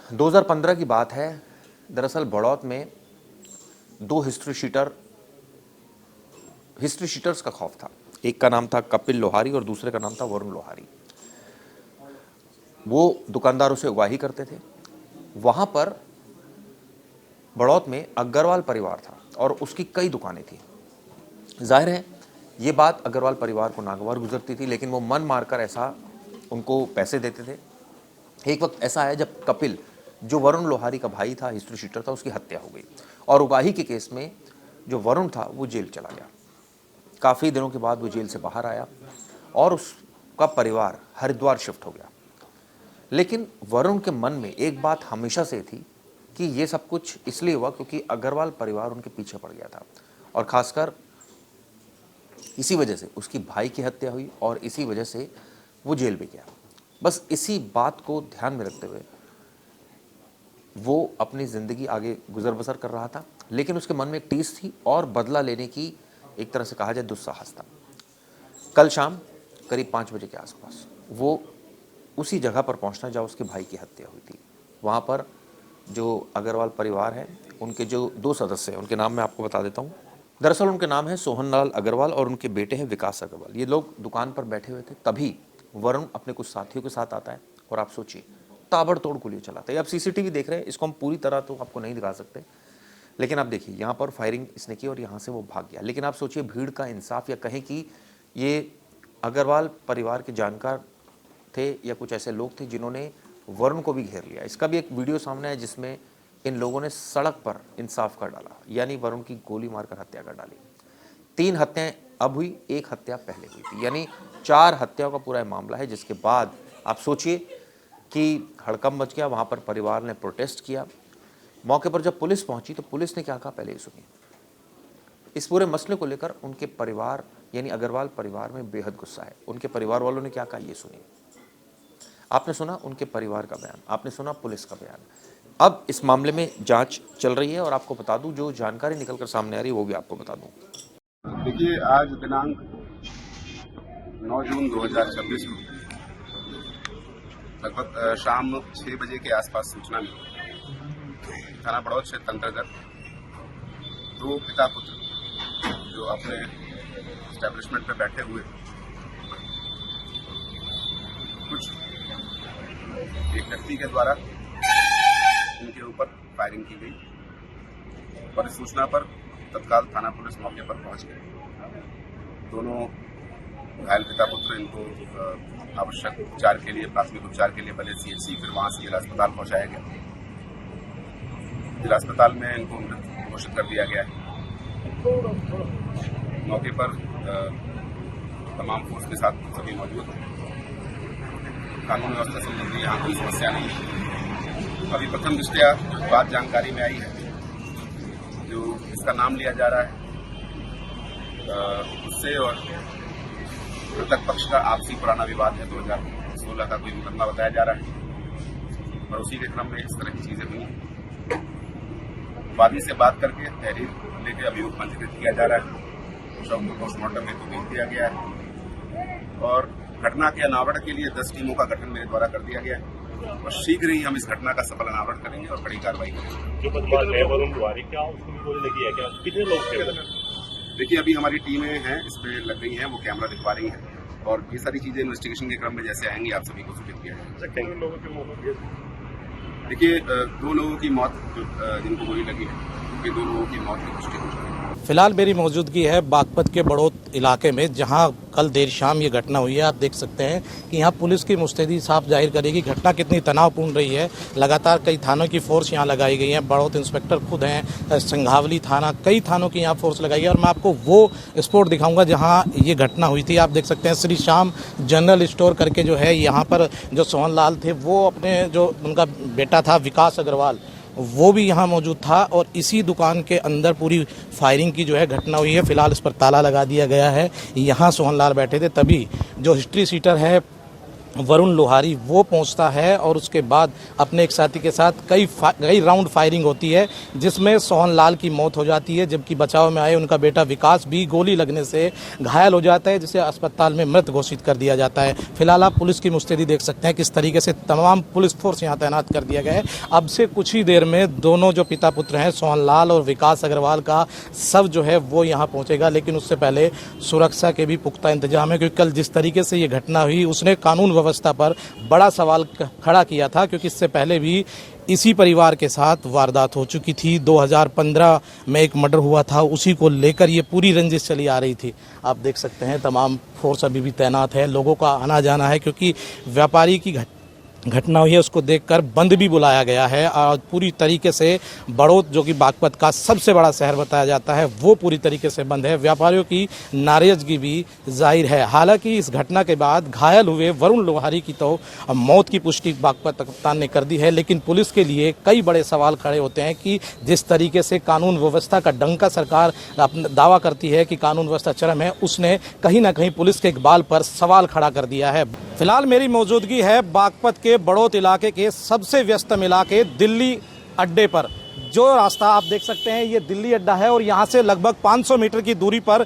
2015 की बात है। दरअसल बड़ौत में दो हिस्ट्री शीटर्स का खौफ था। एक का नाम था कपिल लोहारी और दूसरे का नाम था वरुण लोहारी। वो दुकानदारों से उगाही करते थे। वहाँ पर बड़ौत में अग्रवाल परिवार था और उसकी कई दुकानें थी। जाहिर है ये बात अग्रवाल परिवार को नागवार गुजरती थी, लेकिन वो मन मारकर ऐसा उनको पैसे देते थे। एक वक्त ऐसा आया जब कपिल, जो वरुण लोहारी का भाई था, हिस्ट्री शीटर था, उसकी हत्या हो गई और उगाही के केस में जो वरुण था वो जेल चला गया। काफ़ी दिनों के बाद वो जेल से बाहर आया और उसका परिवार हरिद्वार शिफ्ट हो गया। लेकिन वरुण के मन में एक बात हमेशा से थी कि ये सब कुछ इसलिए हुआ क्योंकि अग्रवाल परिवार उनके पीछे पड़ गया था और ख़ासकर इसी वजह से उसकी भाई की हत्या हुई और इसी वजह से वो जेल भी गया। बस इसी बात को ध्यान में रखते हुए वो अपनी ज़िंदगी आगे गुजर बसर कर रहा था, लेकिन उसके मन में एक टीस थी और बदला लेने की एक तरह से कहा जाए दुस्साहस था। कल शाम करीब 5 बजे के आसपास वो उसी जगह पर पहुंचना जहाँ उसके भाई की हत्या हुई थी। वहाँ पर जो अग्रवाल परिवार है, उनके जो 2 सदस्य हैं, उनके नाम मैं आपको बता देता हूँ। दरअसल उनके नाम है सोहनलाल अग्रवाल और उनके बेटे हैं विकास अग्रवाल। ये लोग दुकान पर बैठे हुए थे, तभी वरुण अपने कुछ साथियों के साथ आता है और आप सोचिए ताबड़तोड़ गोली चलाता है। आप सीसीटीवी देख रहे हैं, इसको हम पूरी तरह तो आपको नहीं दिखा सकते, लेकिन आप देखिए यहाँ पर फायरिंग इसने की और यहाँ से वो भाग गया। लेकिन आप सोचिए भीड़ का इंसाफ, या कहें कि ये अग्रवाल परिवार के जानकार थे या कुछ ऐसे लोग थे जिन्होंने वरुण को भी घेर लिया। इसका भी एक वीडियो सामने है जिसमें इन लोगों ने सड़क पर इंसाफ कर डाला, यानी वरुण की गोली मारकर हत्या कर डाली। 3 हत्याएं अब हुई, 1 हत्या पहले हुई थी, यानी 4 हत्याओं का पूरा मामला है। जिसके बाद आप सोचिए कि हड़कंप मच गया। वहाँ पर परिवार ने प्रोटेस्ट किया। मौके पर जब पुलिस पहुंची तो पुलिस ने क्या कहा पहले ही सुनिए। इस पूरे मसले को लेकर उनके परिवार यानी अग्रवाल परिवार में बेहद गुस्सा है। उनके परिवार वालों ने क्या कहा ये सुनिए। आपने सुना उनके परिवार का बयान, आपने सुना पुलिस का बयान। अब इस मामले में जांच चल रही है और आपको बता दूं जो जानकारी निकलकर सामने आ रही है वो भी आपको बता दूं। देखिए, आज दिनांक 9 जून 2026 को लगभग शाम 6 बजे के आसपास सूचना मिली। थाना बड़ौत क्षेत्र अंतर्गत 2 पिता पुत्र जो अपने एस्टेब्लिशमेंट पर बैठे हुए कुछ एक व्यक्ति के द्वारा उनके ऊपर फायरिंग की गई और इस सूचना पर तत्काल थाना पुलिस मौके पर पहुंच गई। दोनों घायल पिता पुत्र, इनको आवश्यक उपचार के लिए, प्राथमिक उपचार के लिए पहले सीएचसी, फिर वहां से जिला अस्पताल पहुंचाया गया। जिला अस्पताल में इनको मृत घोषित कर दिया गया है। मौके पर तमाम फोर्स के साथ सभी मौजूद हैं। कानून व्यवस्था संबंधी यहाँ कोई समस्या नहीं है। अभी प्रथम दृष्टया बात जानकारी में आई है, जो इसका नाम लिया जा रहा है उससे और मृतक पक्ष का आपसी पुराना विवाद है, 2016 का कोई मुकदमा बताया जा रहा है और उसी के क्रम में इस तरह की चीजें हुई। वादी से बात करके तहरीर लेके अभियोग पंजीकृत किया जा रहा है। शव को पोस्टमार्टम हेतु भेज दिया गया है और घटना के अनावरण के लिए 10 टीमों का गठन मेरे द्वारा कर दिया गया है और शीघ्र ही हम इस घटना का सफल अनावरण करेंगे और बड़ी कार्रवाई करेंगे। जो बदमाश है वरुण लोहारी, क्या उसको भी गोली लगी है? क्या कितने लोग थे? देखिए, अभी हमारी टीमें हैं, इस पे लग गई हैं, वो कैमरा दिखवा रही हैं और ये सारी चीजें इन्वेस्टिगेशन के क्रम में जैसे आएंगी आप सभी को सूचित किया जाएगा। कितने लोगों की मौत हुई? देखिए, 2 लोगों की मौत जिनको गोली लगी है, उनके 2 लोगों की मौत की पुष्टि हो चुकी है। फिलहाल मेरी मौजूदगी है बागपत के बड़ौत इलाके में, जहां कल देर शाम ये घटना हुई है। आप देख सकते हैं कि यहां पुलिस की मुस्तैदी साफ जाहिर करेगी घटना कितनी तनावपूर्ण रही है। लगातार कई थानों की फोर्स यहां लगाई गई है। बड़ौत इंस्पेक्टर खुद हैं, संघावली थाना, कई थानों की यहां फोर्स लगाई गई है और मैं आपको वो स्पॉट दिखाऊंगा जहां ये घटना हुई थी। आप देख सकते हैं श्री श्याम जनरल स्टोर करके जो है, यहाँ पर जो सोहनलाल थे वो अपने जो उनका बेटा था विकास अग्रवाल, वो भी यहाँ मौजूद था और इसी दुकान के अंदर पूरी फायरिंग की जो है घटना हुई है। फिलहाल इस पर ताला लगा दिया गया है। यहाँ सोहनलाल बैठे थे, तभी जो हिस्ट्री सीटर है वरुण लोहारी वो पहुंचता है और उसके बाद अपने एक साथी के साथ कई राउंड फायरिंग होती है, जिसमें सोहन लाल की मौत हो जाती है, जबकि बचाव में आए उनका बेटा विकास भी गोली लगने से घायल हो जाता है, जिसे अस्पताल में मृत घोषित कर दिया जाता है। फिलहाल आप पुलिस की मुस्तैदी देख सकते हैं किस तरीके से तमाम पुलिस फोर्स यहाँ तैनात कर दिया गया है। अब से कुछ ही देर में दोनों जो पिता पुत्र हैं सोहन लाल और विकास अग्रवाल का शव जो है वो यहाँ पहुँचेगा, लेकिन उससे पहले सुरक्षा के भी पुख्ता इंतजाम है, क्योंकि कल जिस तरीके से ये घटना हुई उसने कानून व्यवस्था पर बड़ा सवाल खड़ा किया था, क्योंकि इससे पहले भी इसी परिवार के साथ वारदात हो चुकी थी। 2015 में एक मर्डर हुआ था, उसी को लेकर ये पूरी रंजिश चली आ रही थी। आप देख सकते हैं तमाम फोर्स अभी भी तैनात है, लोगों का आना जाना है, क्योंकि व्यापारी की घटना हुई है उसको देखकर बंद भी बुलाया गया है और पूरी तरीके से बड़ौत जो कि बागपत का सबसे बड़ा शहर बताया जाता है वो पूरी तरीके से बंद है। व्यापारियों की नाराजगी भी जाहिर है। हालांकि इस घटना के बाद घायल हुए वरुण लोहारी की तो मौत की पुष्टि बागपत कप्तान ने कर दी है, लेकिन पुलिस के लिए कई बड़े सवाल खड़े होते हैं कि जिस तरीके से कानून व्यवस्था का डंका सरकार दावा करती है कि कानून व्यवस्था चरम है, उसने कहीं ना कहीं पुलिस के इकबाल पर सवाल खड़ा कर दिया है। फिलहाल मेरी मौजूदगी है बागपत के बड़ौत इलाके के सबसे व्यस्तम इलाके दिल्ली अड्डे पर। जो रास्ता आप देख सकते हैं ये दिल्ली अड्डा है और यहाँ से लगभग 500 मीटर की दूरी पर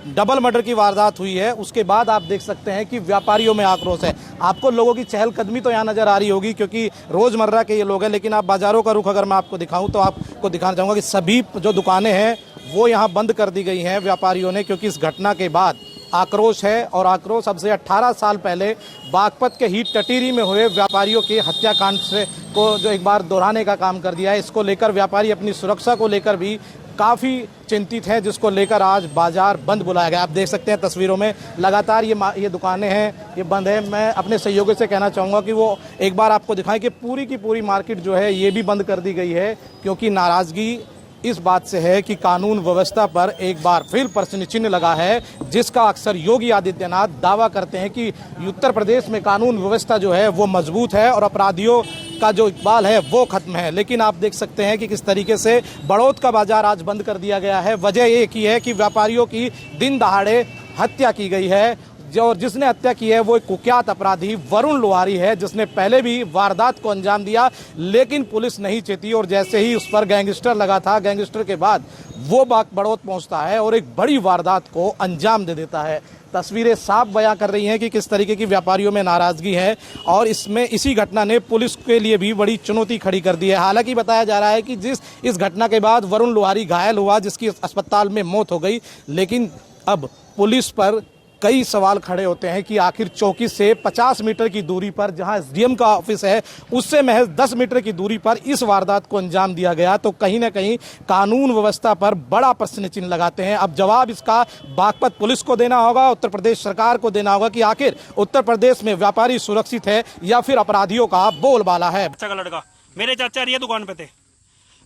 डबल मर्डर की वारदात हुई है। उसके बाद आप देख सकते हैं कि व्यापारियों में आक्रोश है। आपको लोगों की चहलकदमी तो यहाँ नजर आ रही होगी क्योंकि रोजमर्रा के ये लोग हैं, लेकिन आप बाजारों का रुख अगर मैं आपको दिखाऊं तो आपको दिखाना चाहूँगा कि सभी जो दुकानें हैं वो यहाँ बंद कर दी गई हैं व्यापारियों ने, क्योंकि इस घटना के बाद आक्रोश है। और आक्रोश अब से 18 साल पहले बागपत के ही टटीरी में हुए व्यापारियों के हत्याकांड से को जो एक बार दोहराने का काम कर दिया है। इसको लेकर व्यापारी अपनी सुरक्षा को लेकर भी काफ़ी चिंतित हैं, जिसको लेकर आज बाजार बंद बुलाया गया। आप देख सकते हैं तस्वीरों में लगातार ये दुकानें हैं ये बंद है। मैं अपने सहयोगी से कहना चाहूँगा कि वो एक बार आपको दिखाएं कि पूरी की पूरी मार्केट जो है ये भी बंद कर दी गई है, क्योंकि नाराज़गी इस बात से है कि कानून व्यवस्था पर एक बार फिर प्रश्न चिन्ह लगा है, जिसका अक्सर योगी आदित्यनाथ दावा करते हैं कि उत्तर प्रदेश में कानून व्यवस्था जो है वो मजबूत है और अपराधियों का जो इकबाल है वो खत्म है। लेकिन आप देख सकते हैं कि किस तरीके से बड़ौत का बाजार आज बंद कर दिया गया है। वजह एक ही है कि व्यापारियों की दिन दहाड़े हत्या की गई है, और जिसने हत्या की है वो एक कुख्यात अपराधी वरुण लोहारी है, जिसने पहले भी वारदात को अंजाम दिया, लेकिन पुलिस नहीं चेती और जैसे ही उस पर गैंगस्टर लगा था, गैंगस्टर के बाद वो बड़ौत पहुंचता है और एक बड़ी वारदात को अंजाम दे देता है। तस्वीरें साफ बयां कर रही हैं कि किस तरीके की व्यापारियों में नाराजगी है और इसी घटना ने पुलिस के लिए भी बड़ी चुनौती खड़ी कर दी है। हालांकि बताया जा रहा है कि इस घटना के बाद वरुण लोहारी घायल हुआ, जिसकी अस्पताल में मौत हो गई, लेकिन अब पुलिस पर कई सवाल खड़े होते हैं कि आखिर चौकी से 50 मीटर की दूरी पर जहां एसडीएम का ऑफिस है उससे महज 10 मीटर की दूरी पर इस वारदात को अंजाम दिया गया, तो कहीं ना कहीं कानून व्यवस्था पर बड़ा प्रश्न चिन्ह लगाते हैं। अब जवाब इसका बागपत पुलिस को देना होगा, उत्तर प्रदेश सरकार को देना होगा कि आखिर उत्तर प्रदेश में व्यापारी सुरक्षित है या फिर अपराधियों का बोलबाला है। अच्छा का लड़का मेरे चाचा ये दुकान पे थे,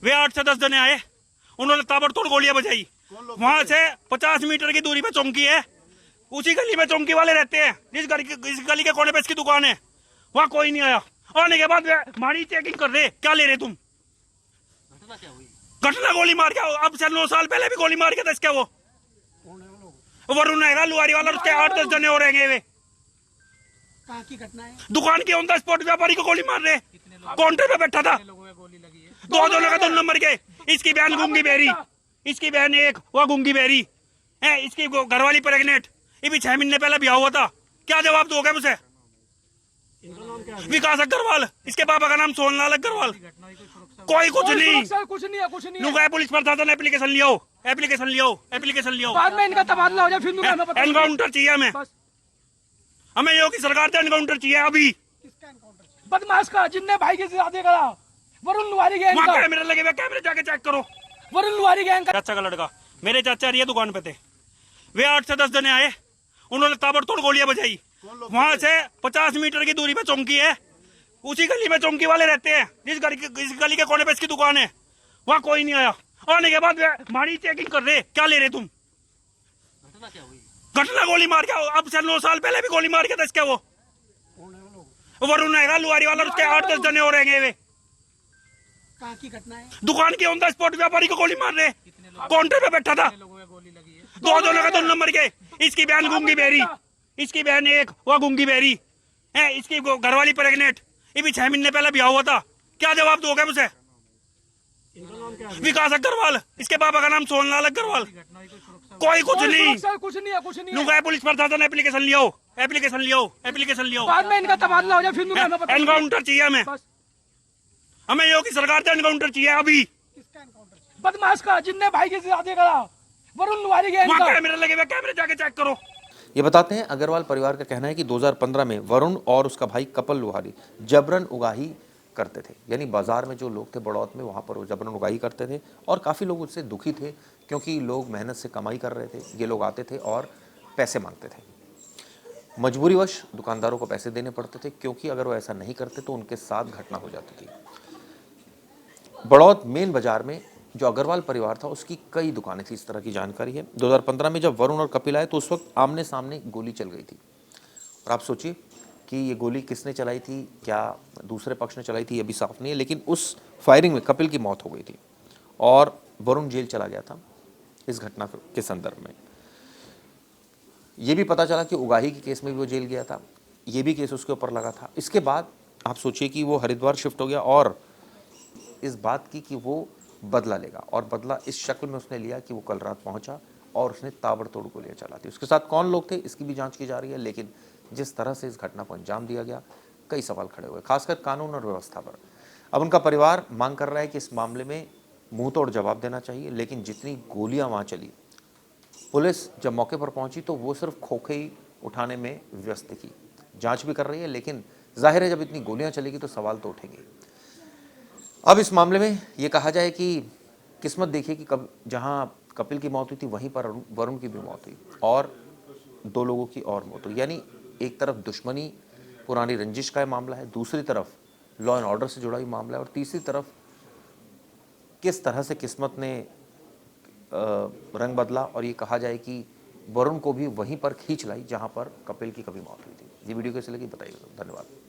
वे 8 से 10 जने आए, उन्होंने ताबड़तोड़ गोलियां बजाई। वहां से 50 मीटर की दूरी पे चौकी है, उसी गली में चौकी वाले रहते हैं। इस गली के कोने पे इसकी दुकान है, वहां कोई नहीं आया। आने के बाद मारी चेकिंग कर रहे, क्या ले रहे तुम? घटना गोली मार के, अब से 9 साल पहले भी गोली मार के था इसके वो वरुण है लुहारी वाला, उसके 8-10 जने हो रहेंगे। वे कहाँ की घटना है? दुकान के ऑन द स्पॉट व्यापारी को गोली मार रहे, काउंटर पे बैठा था। दो दोनों का 2 नंबर के। इसकी बहन गूंगी बहरी, इसकी बहन एक वह गूंगी बहरी है, इसकी घरवाली प्रेग्नेंट, ये भी 6 महीने पहले ब्याह हुआ था। क्या जवाब दोगे मुझे? विकास अग्रवाल, इसके पापा का नाम सोहन लाल अग्रवाल। कोई कुछ नहीं। लुगाए पुलिस प्रशासन एप्लीकेशन लियो, एप्लीकेशन लियो। बाद में इनका तबादला हो जाए फिर एनकाउंटर चाहिए हमें योगी सरकार से एनकाउंटर चाहिए अभी। बदमाश का जिनने भाई की शादी करा, वरुण लोहारी गैंग का। कैमरे लगे हुए, कैमरे जाके चेक करो। वरुण लोहारी गैंग का चाचा का लड़का, मेरे चाचा ये दुकान पे थे, वे 8 से 10 जने आए, उन्होंने ताबड़तोड़ गोलियां बजाई। वहां से 50 मीटर की दूरी पे चौकी है, उसी गली में चौकी वाले रहते हैं। इस गली के कोने पे इसकी दुकान है, वहां कोई नहीं आया। आने के बाद मारी चेकिंग कर रहे, क्या ले रहे तुम? घटना गोली मार के, अब से 9 साल पहले भी गोली मार के था इसके वो वरुण है लुहारी वाला, उसके 8-10 जने हो रहेंगे। वे कहाँ की घटना है? दुकान के ऑन द स्पॉट व्यापारी को गोली मार रहे, काउंटर पे बैठा था। दो दोनों का 2 नंबर के। इसकी बहन गूंगी बहरी, इसकी बहन एक वह गूंगी बहरी है इसकी घरवाली प्रेग्नेंट, ये भी 6 महीने पहले ब्याह हुआ था। क्या जवाब दोगे मुझे? विकास अग्रवाल, इसके पापा का नाम सोनलाल अग्रवाल। कोई कुछ नहीं, कुछ नहीं है, कुछ नहीं है। नुका पुलिस प्रशासन एप्लीकेशन लियो, एप्लीकेशन लियो, एप्लीकेशन लियो। बाद में इनका तबादला हो जाए फिर हमें पता नहीं। एनकाउंटर चाहिए हमें, बस। हमें योगी सरकार से एनकाउंटर चाहिए अभी। बदमाश का जिनने भाई की शादी करा, वरुण लुवारी के वहाँ इनका। कैमरे लगे हुए, कैमरे जाके चेक करो। ये बताते हैं, अग्रवाल परिवार का कहना है कि 2015 में वरुण और उसका भाई कपिल लोहारी जबरन उगाही करते थे। यानी बाजार में जो लोग थे बड़ौत में, वहाँ पर वो जबरन उगाही करते थे और काफ़ी लोग उससे दुखी थे, क्योंकि लोग मेहनत से कमाई कर रहे थे। ये लोग आते थे और पैसे मांगते थे। मजबूरीवश दुकानदारों को पैसे देने पड़ते थे, क्योंकि अगर वो ऐसा नहीं करते तो उनके साथ घटना हो जाती थी। बड़ौत मेन बाजार में जो अग्रवाल परिवार था उसकी कई दुकानें थी, इस तरह की जानकारी है। 2015 में जब वरुण और कपिल आए तो उस वक्त आमने सामने गोली चल गई थी। और आप सोचिए कि ये गोली किसने चलाई थी, क्या दूसरे पक्ष ने चलाई थी, ये भी साफ नहीं है। लेकिन उस फायरिंग में कपिल की मौत हो गई थी और वरुण जेल चला गया था इस घटना के संदर्भ में। ये भी पता चला कि उगाही के केस में भी वो जेल गया था, ये भी केस उसके ऊपर लगा था। इसके बाद आप सोचिए कि वो हरिद्वार शिफ्ट हो गया और इस बात की कि वो बदला लेगा, और बदला इस शक्ल में उसने लिया कि वो कल रात पहुंचा और उसने ताबड़तोड़ गोलियां चला दी। उसके साथ कौन लोग थे इसकी भी जांच की जा रही है, लेकिन जिस तरह से इस घटना को अंजाम दिया गया, कई सवाल खड़े हुए, खासकर कानून और व्यवस्था पर। अब उनका परिवार मांग कर रहा है कि इस मामले में मुंह तोड़ जवाब देना चाहिए। लेकिन जितनी गोलियां वहां चली, पुलिस जब मौके पर पहुंची तो वो सिर्फ खोखे ही उठाने में व्यस्त थी। जांच भी कर रही है, लेकिन जाहिर है जब इतनी गोलियां चलेगी तो सवाल तो उठेंगे। अब इस मामले में ये कहा जाए कि किस्मत देखिए कि जहां कपिल की मौत हुई थी वहीं पर वरुण की भी मौत हुई और 2 लोगों की और मौत हुई। यानी एक तरफ दुश्मनी, पुरानी रंजिश का मामला है, दूसरी तरफ लॉ एंड ऑर्डर से जुड़ा हुआ मामला है, और तीसरी तरफ किस तरह से किस्मत ने रंग बदला और ये कहा जाए कि वरुण को भी वहीं पर खींच लाई जहां पर कपिल की कभी मौत हुई थी। ये वीडियो कैसी लगी बताइएगा। धन्यवाद।